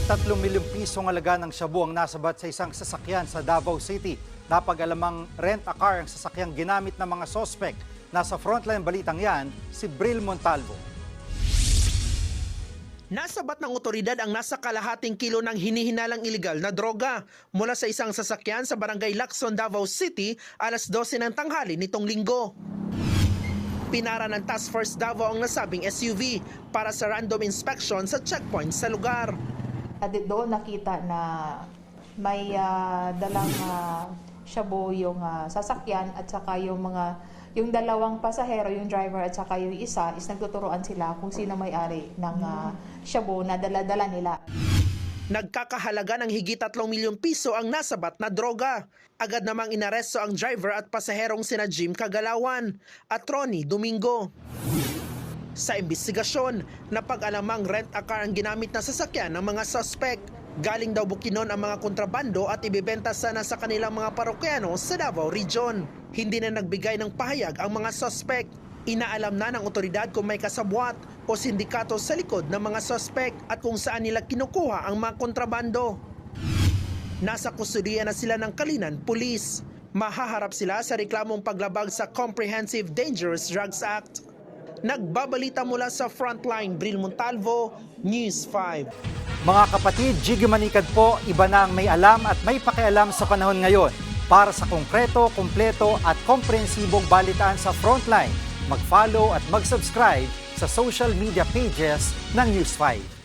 Higit 3 milyong pisong halaga ng shabu ang nasabat sa isang sasakyan sa Davao City. Napag-alamang rent a car ang sasakyang ginamit ng mga sospek. Nasa frontline balitang yan, si Bril Montalvo. Nasabat ng otoridad ang nasa kalahating kilo ng hinihinalang ilegal na droga mula sa isang sasakyan sa Barangay Lacson, Davao City, alas 12 ng tanghali nitong linggo. Pinara ng Task Force Davao ang nasabing SUV para sa random inspection sa checkpoint sa lugar. At doon nakita na may dalang shabu yung sasakyan at saka yung dalawang pasahero, yung driver at saka yung isa is nagtuturuan sila kung sino may-ari ng shabu na dala-dala nila. Nagkakahalaga ng higit 3 milyong piso ang nasabat na droga. Agad namang inaresto ang driver at pasaherong sina Jim Kagalawan at Ronnie Domingo. Sa imbestigasyon, napag-alamang rent a car ang ginamit na sasakyan ng mga suspect. Galing daw Bukidnon ang mga kontrabando at ibebenta sana sa kanilang mga parokyano sa Davao Region. Hindi na nagbigay ng pahayag ang mga suspect. Inaalam na ng otoridad kung may kasabwat o sindikato sa likod ng mga suspect at kung saan nila kinukuha ang mga kontrabando. Nasa kustudiya na sila ng Kalinan Police. Mahaharap sila sa reklamong paglabag sa Comprehensive Dangerous Drugs Act. Nagbabalita mula sa Frontline, Bril Montalvo, News 5. Mga kapatid, Jiggy Manikad po, iba na ang may alam at may pakialam sa panahon ngayon. Para sa konkreto, kumpleto at komprehensibong balitaan sa Frontline, mag-follow at mag-subscribe sa social media pages ng News 5.